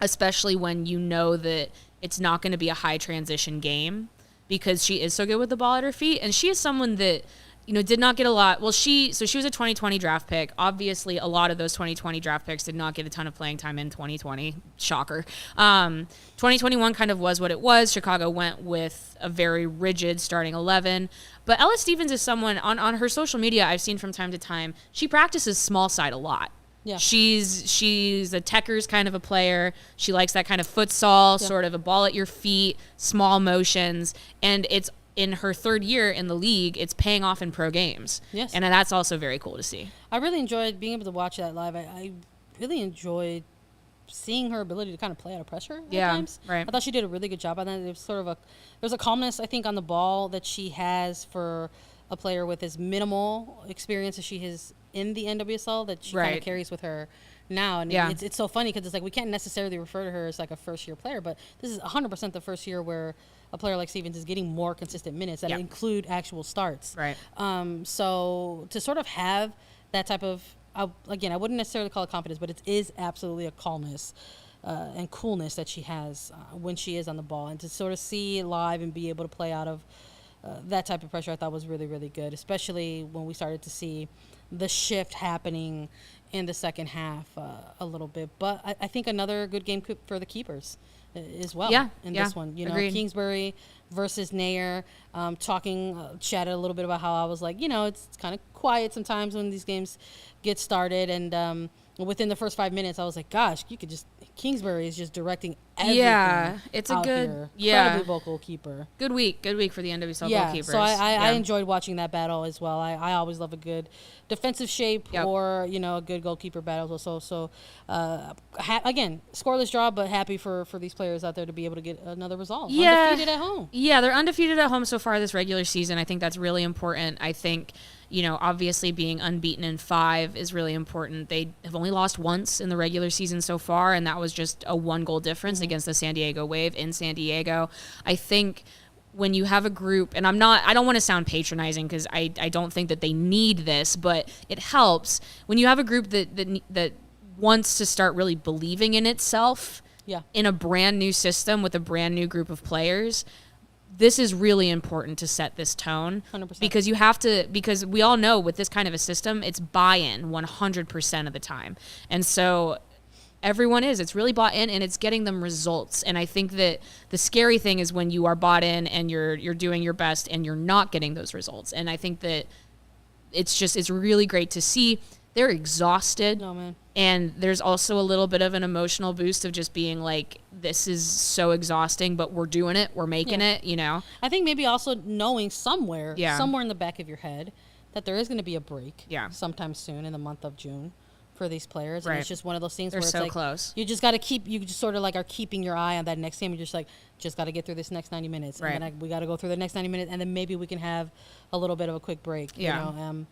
especially when you know that it's not going to be a high transition game, because she is so good with the ball at her feet. And she is someone that, you know, did not get a lot. Well, she was a 2020 draft pick. Obviously, a lot of those 2020 draft picks did not get a ton of playing time in 2020. Shocker. 2021 kind of was what it was. Chicago went with a very rigid starting 11. But Ella Stevens is someone on her social media I've seen from time to time. She practices small side a lot. Yeah. She's a Techers kind of a player. She likes that kind of futsal, sort of a ball at your feet, small motions, and it's in her third year in the league. It's paying off in pro games. Yes. And that's also very cool to see. I really enjoyed being able to watch that live. I really enjoyed seeing her ability to kind of play out of pressure at times. Right. I thought she did a really good job on that. It was sort of there's a calmness, I think, on the ball that she has for a player with as minimal experience as she has in the NWSL that she kind of carries with her now. And it's so funny because it's like we can't necessarily refer to her as like a first-year player, but this is 100% the first year where a player like Stevens is getting more consistent minutes that include actual starts. Right. So to sort of have that type of, again, I wouldn't necessarily call it confidence, but it is absolutely a calmness and coolness that she has when she is on the ball. And to sort of see it live and be able to play out of that type of pressure, I thought was really, really good, especially when we started to see the shift happening in the second half a little bit. But I think another good game for the keepers as well in this one. You know, agreed. Kingsbury versus Nair, chatted a little bit about how I was like, you know, it's kind of quiet sometimes when these games get started. And within the first 5 minutes, I was like, gosh, Kingsbury is just directing everything. Yeah, it's a good, incredibly vocal keeper. Good week for the NWSL goalkeepers. So I enjoyed watching that battle as well. I always love a good defensive shape or, you know, a good goalkeeper battle also. So, again, scoreless draw, but happy for these players out there to be able to get another result. Yeah. Undefeated at home. Yeah, they're undefeated at home so far this regular season. I think that's really important. I think, you know, obviously being unbeaten in 5 is really important. They have only lost once in the regular season so far, and that was just a 1-goal difference against the San Diego Wave in San Diego. I think when you have a group, and I don't want to sound patronizing because I don't think that they need this, but it helps when you have a group that wants to start really believing in itself in a brand new system with a brand new group of players. This is really important to set this tone 100%. Because we all know with this kind of a system, it's buy-in 100% of the time. And so everyone it's really bought in and it's getting them results. And I think that the scary thing is when you are bought in and you're doing your best and you're not getting those results. And I think that it's really great to see. They're exhausted. No, man. And there's also a little bit of an emotional boost of just being like, this is so exhausting, but we're doing it. We're making it, you know? I think maybe also knowing somewhere in the back of your head that there is going to be a break sometime soon in the month of June. for these players. Right. And it's just one of those things They're where it's so like close. you just got to you just sort of like are keeping your eye on that next game. You're just like, just got to get through this next 90 minutes. Right. And then we got to go through the next 90 minutes, and then maybe we can have a little bit of a quick break. Yeah. You know,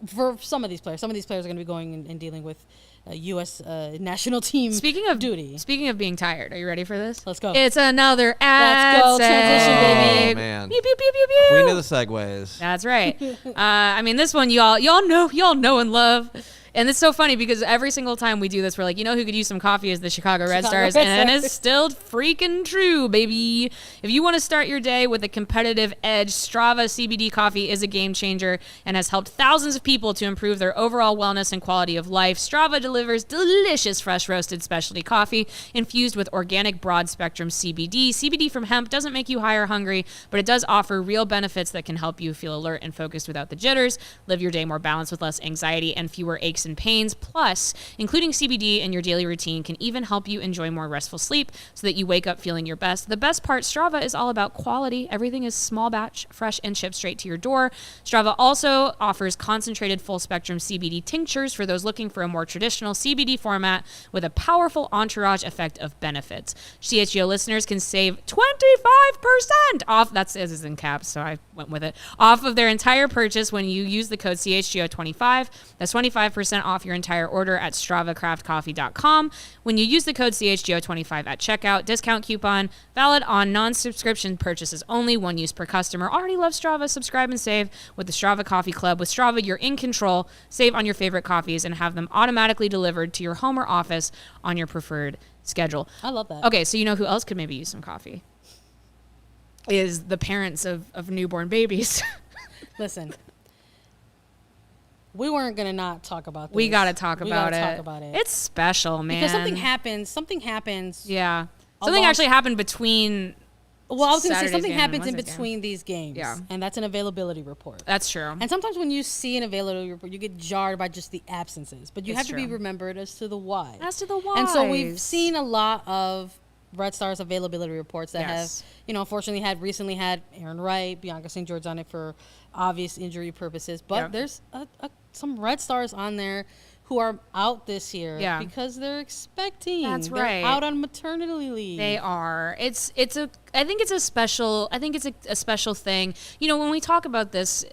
for some of these players are going to be going and dealing with U.S. National team duty. Speaking of being tired, are you ready for this? Let's go. It's another ad. Let's go. Transition, baby. Oh, man. Pew, pew, pew, pew, pew. Queen of the segues. That's right. I mean, this one y'all know and love. And it's so funny because every single time we do this, we're like, you know who could use some coffee is the Chicago Red Stars. And it's still freaking true, baby. If you want to start your day with a competitive edge, Strava CBD coffee is a game changer and has helped thousands of people to improve their overall wellness and quality of life. Strava delivers delicious fresh roasted specialty coffee infused with organic broad spectrum CBD. CBD from hemp doesn't make you high or hungry, but it does offer real benefits that can help you feel alert and focused without the jitters, live your day more balanced with less anxiety and fewer aches and pains. Plus, including CBD in your daily routine can even help you enjoy more restful sleep so that you wake up feeling your best. The best part, Strava is all about quality. Everything is small batch, fresh, and shipped straight to your door. Strava also offers concentrated full spectrum CBD tinctures for those looking for a more traditional CBD format with a powerful entourage effect of benefits. CHGO listeners can save 25% off. This is in caps, so I went with it. Off of their entire purchase when you use the code CHGO25. That's 25% off your entire order at StravaCraftCoffee.com. When you use the code CHGO25 at checkout, discount coupon valid on non-subscription purchases only, one use per customer. Already love Strava? Subscribe and save with the Strava Coffee Club. With Strava, you're in control. Save on your favorite coffees and have them automatically delivered to your home or office on your preferred schedule. I love that. Okay, so you know who else could maybe use some coffee? Is the parents of newborn babies. Listen. We weren't going to not talk about this. We got to talk about it. It's special, man. Because something happens. Yeah. Something actually happened between Well, I was going to say Saturday's something game happens in and Wednesday's between these games. Yeah. And that's an availability report. That's true. And sometimes when you see an availability report, you get jarred by just the absences. But you have to be remembered as to the why. And so we've seen a lot of Red Stars availability reports that have, unfortunately recently had Aaron Wright, Bianca St. George on it for obvious injury purposes. But there's some Red Stars on there who are out this year because they're expecting. That's right. They're out on maternity leave. They are. I think it's a special thing. You know, when we talk about this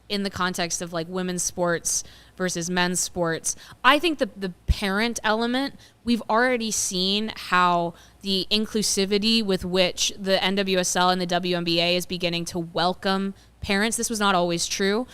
in the context of like women's sports versus men's sports, I think the parent element, we've already seen how the inclusivity with which the NWSL and the WNBA is beginning to welcome parents. This was not always true.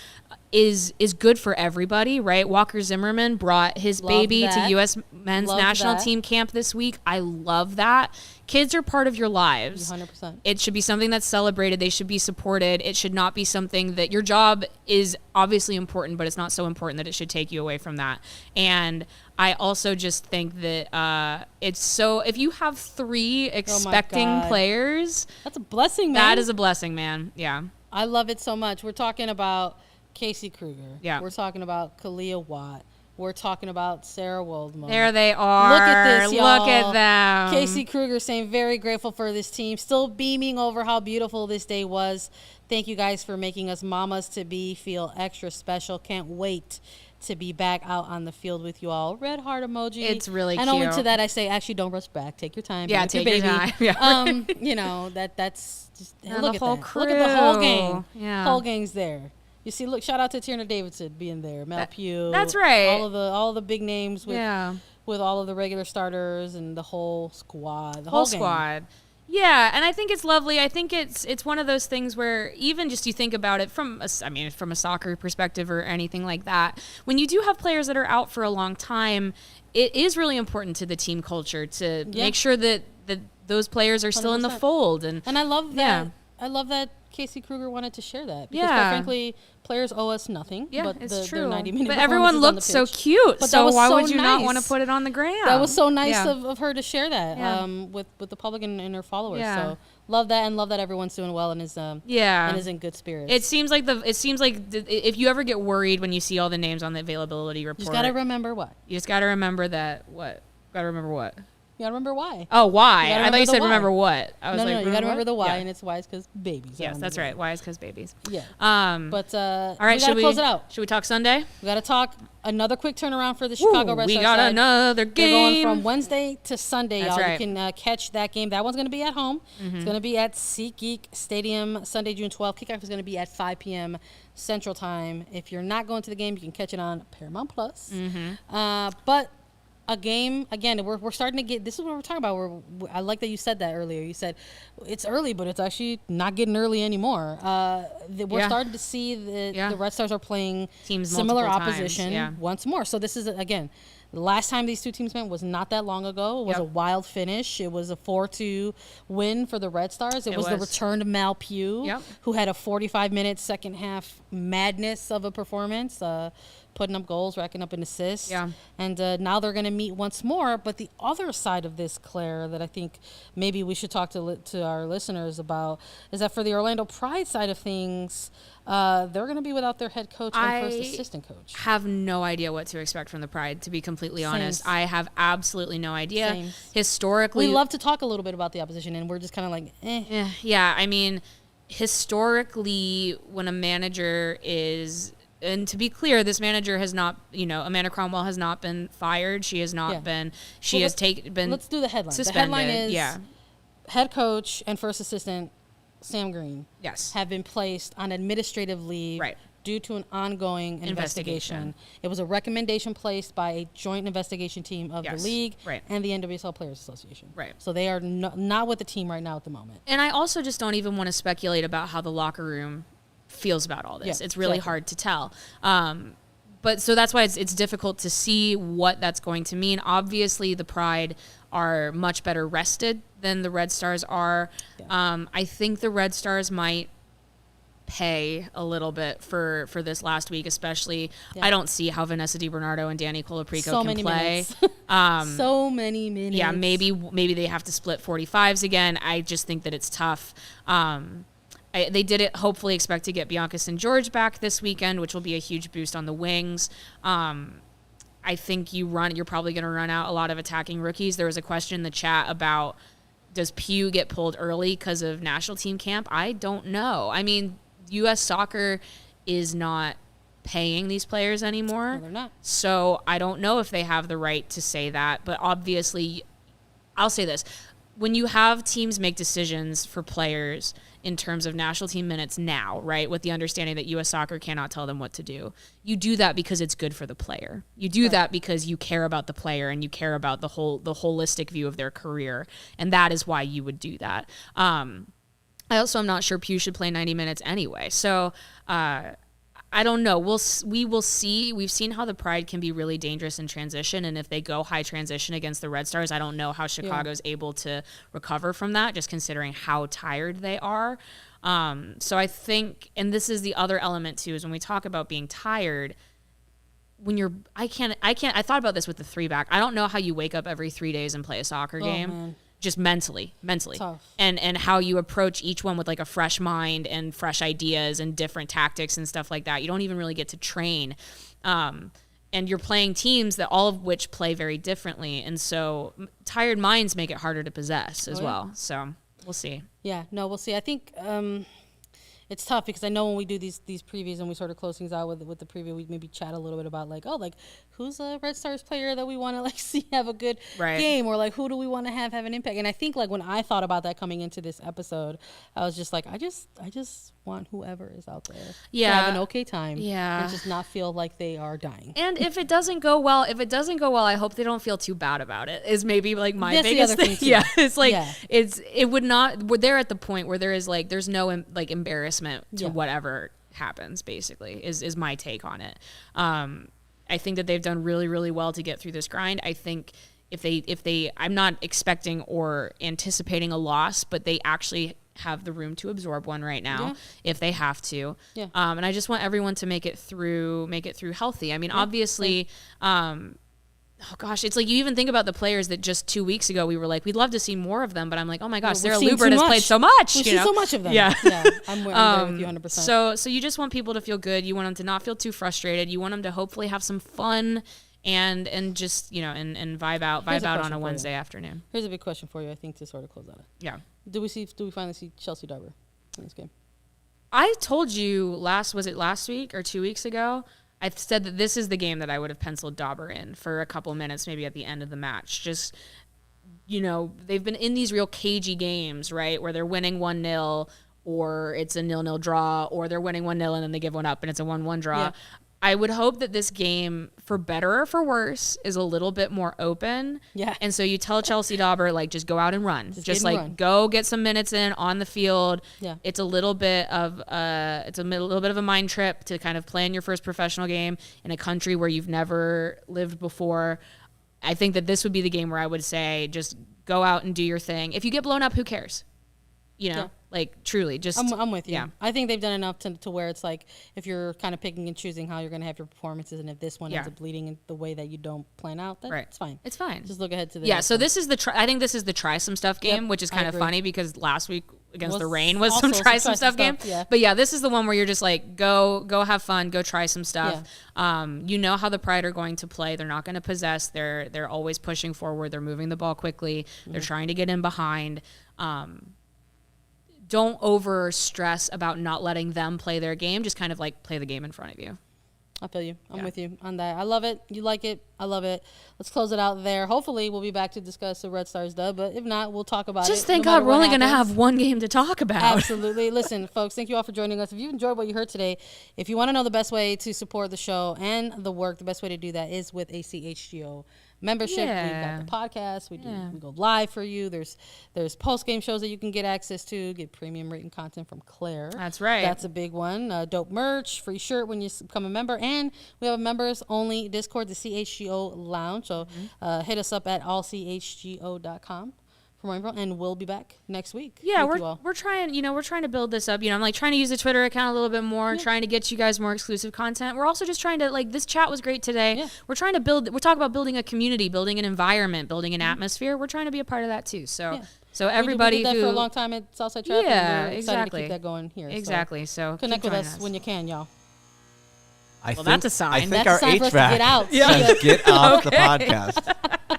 Is good for everybody, right? Walker Zimmerman brought his baby to U.S. men's national team camp this week. I love that. Kids are part of your lives. 100%. It should be something that's celebrated. They should be supported. It should not be something that your job is obviously important, but it's not so important that it should take you away from that. And I also just think that if you have 3 expecting players, that's a blessing, man. That is a blessing, man. Yeah. I love it so much. We're talking about Casey Kruger. Yeah. We're talking about Kalia Watt. We're talking about Sarah Woldmo. There they are. Look at this, y'all. Look at them. Casey Kruger saying very grateful for this team. Still beaming over how beautiful this day was. Thank you guys for making us mamas to be feel extra special. Can't wait to be back out on the field with you all. Red heart emoji. It's really cute. cute. And only to that I say, actually, don't rush back. Take your time. Yeah, take your time. Yeah. That's just and look the at whole that. crew. Look at the whole gang. Yeah. Whole gang's there. You see, look, shout out to Tierna Davidson being there. Mallory Pugh. That's right. All the big names with all of the regular starters and the whole squad. The whole squad. Yeah, and I think it's lovely. I think it's one of those things where even just you think about it from a soccer perspective or anything like that, when you do have players that are out for a long time, it is really important to the team culture to make sure that those players are still 100%. In the fold. And I love that. I love that Casey Kruger wanted to share that. Because quite frankly, players owe us nothing. Yeah, but it's true. 90-minute but everyone looked so cute. But so why would you not want to put it on the gram? That was so nice of her to share that with the public and her followers. Yeah. So love that, and love that everyone's doing well and is and is in good spirits. It seems like if you ever get worried when you see all the names on the availability report, you just gotta remember what. You just gotta remember that what. Gotta remember what. remember why. Oh, why? I thought you said remember what. I was no, like, you gotta remember the why, yeah. and it's why is because babies. Yes, that's right. Why is because babies. Yeah. But all right, we gotta close it out. Should we talk Sunday? We gotta talk another quick turnaround for the Chicago Red Stars. We got another game. They're going from Wednesday to Sunday, that's y'all. Right. You can catch that game. That one's gonna be at home. It's gonna be at SeatGeek Stadium Sunday, June 12th. Kickoff is gonna be at 5 p.m. Central Time. If you're not going to the game, you can catch it on Paramount Plus. But a game, again, we're starting to get, this is what we're talking about. I like that you said that earlier. You said it's early, but it's actually not getting early anymore. We're starting to see the Red Stars are playing teams similar multiple opposition times. once more. So this is, again, the last time these two teams met was not that long ago. It was a wild finish. It was a 4-2 win for the Red Stars. It was the return to Mallory Pugh, who had a 45-minute second half madness of a performance, putting up goals, racking up an assist. Yeah. And now they're going to meet once more. But the other side of this, Claire, that I think maybe we should talk to our listeners about is that for the Orlando Pride side of things, they're going to be without their head coach and first assistant coach. I have no idea what to expect from the Pride, to be completely honest. I have absolutely no idea. Same. Historically, we love to talk a little bit about the opposition, and we're just kind of like, eh. Yeah, I mean, historically, when a manager is... And to be clear, this manager has not, Amanda Cromwell has not been fired. She has not been, been Let's do the headline. Suspended. The headline is head coach and first assistant Sam Green have been placed on administrative leave due to an ongoing investigation. It was a recommendation placed by a joint investigation team of the league and the NWSL Players Association. Right. So they are not with the team right now at the moment. And I also just don't even want to speculate about how the locker room feels about all this. It's really hard to tell. But so that's why it's difficult to see what that's going to mean. Obviously, the Pride are much better rested than the Red Stars are. Yeah. I think the Red Stars might pay a little bit for this last week, especially. I don't see how Vanessa DiBernardo and Danny Colaprico can play. So many minutes. Yeah, maybe they have to split 45s again. I just think that it's tough. They did it, hopefully expect to get Bianca St. George back this weekend, which will be a huge boost on the wings. I think you're probably going to run out a lot of attacking rookies. There was a question in the chat about, does Pugh get pulled early because of national team camp? I don't know. I mean, U.S. Soccer is not paying these players anymore. No, they're not. So I don't know if they have the right to say that. But obviously, I'll say this. When you have teams make decisions for players in terms of national team minutes now, right, with the understanding that U.S. Soccer cannot tell them what to do, you do that because it's good for the player. You do that because you care about the player and you care about the holistic view of their career, and that is why you would do that. I also am not sure Pugh should play 90 minutes anyway. So I don't know. We will see. We've seen how the Pride can be really dangerous in transition, and if they go high transition against the Red Stars, I don't know how Chicago's able to recover from that, just considering how tired they are. So I think, and this is the other element too, is when we talk about being tired, I thought about this with the 3-back. I don't know how you wake up every 3 days and play a soccer game. Man. Just mentally. Tough. And how you approach each one with like a fresh mind and fresh ideas and different tactics and stuff like that. You don't even really get to train. And you're playing teams that all of which play very differently. And so tired minds make it harder to possess as well. So we'll see. Yeah, no, we'll see. I think it's tough because I know when we do these previews and we sort of close things out with the preview, we maybe chat a little bit about who's a Red Stars player that we want to see have a good game, or who do we want to have an impact. And I think when I thought about that coming into this episode, I was just like, I just want whoever is out there to have an okay time, and just not feel like they are dying. And if it doesn't go well, I hope they don't feel too bad about it. Is maybe my That's biggest thing. Yeah, it's it would not. We're there at the point where there is there's no embarrassment to whatever happens. Basically, is my take on it. I think that they've done really, really well to get through this grind. I think if they, I'm not expecting or anticipating a loss, but they actually have the room to absorb one right now if they have to. Yeah. And I just want everyone to make it through healthy. I mean, obviously, oh gosh, it's you even think about the players that just 2 weeks ago we were like, we'd love to see more of them, but I'm like, oh my gosh, Sarah Lubert has played so much. We've seen so much of them. Yeah. I'm there with you 100%. So you just want people to feel good. You want them to not feel too frustrated. You want them to hopefully have some fun and just, you know, and vibe out on a Wednesday afternoon. Here's a big question for you, I think, to sort of close out. Yeah. Do we finally see Chelsea Darber in this game? I told you last week or 2 weeks ago, I said that this is the game that I would have penciled Dauber in for a couple minutes, maybe at the end of the match. Just, you know, they've been in these real cagey games, right, where they're winning 1-0 or it's a 0-0 draw, or they're winning 1-0 and then they give one up and it's a 1-1 draw. Yeah. I would hope that this game, for better or for worse, is a little bit more open. Yeah. And so you tell Chelsea Dauber, like, just go out and run. Just like run. Go get some minutes in on the field. Yeah. It's a little bit of little bit of a mind trip to kind of plan your first professional game in a country where you've never lived before. I think that this would be the game where I would say just go out and do your thing. If you get blown up, who cares? You know? Yeah. Like, truly, just... I'm with you. Yeah. I think they've done enough to where it's like, if you're kind of picking and choosing how you're going to have your performances, and if this one ends up bleeding in the way that you don't plan out, then it's fine. It's fine. Just look ahead to the next so one. This is I think this is the try some stuff game, which is kind of funny because last week against the Rain was some try some stuff game. Yeah. But yeah, this is the one where you're just like, go have fun, go try some stuff. Yeah. You know how the Pride are going to play. They're not going to possess. They're always pushing forward. They're moving the ball quickly. Mm-hmm. They're trying to get in behind. Don't over stress about not letting them play their game. Just kind of like play the game in front of you. I feel you. I'm with you on that. I love it. You like it. I love it. Let's close it out there. Hopefully we'll be back to discuss the Red Stars dub, but if not, we'll talk about it. Just thank God we're only going to have one game to talk about. Absolutely. Listen, folks, thank you all for joining us. If you enjoyed what you heard today, if you want to know the best way to support the show and the work, the best way to do that is with a CHGO membership. We've got the podcast. We go live for you. There's post-game shows that you can get access to, get premium written content from Claire. That's right. That's a big one. Dope merch, free shirt when you become a member. And we have a members-only Discord, the CHGO Lounge. So hit us up at allchgo.com. For more info, and we'll be back next week. Yeah, we're trying to build this up. I'm like trying to use the Twitter account a little bit more, trying to get you guys more exclusive content. We're also just trying to, like, this chat was great today. Yeah. We're talking about building a community, building an environment, building an atmosphere. We're trying to be a part of that too. So so everybody we did that for a long time at Southside Trap. Yeah, and we're excited to keep that going here. Exactly. So connect with us when you can, y'all. That's a sign. I think that's our a sign for us to get out. Says get off the podcast.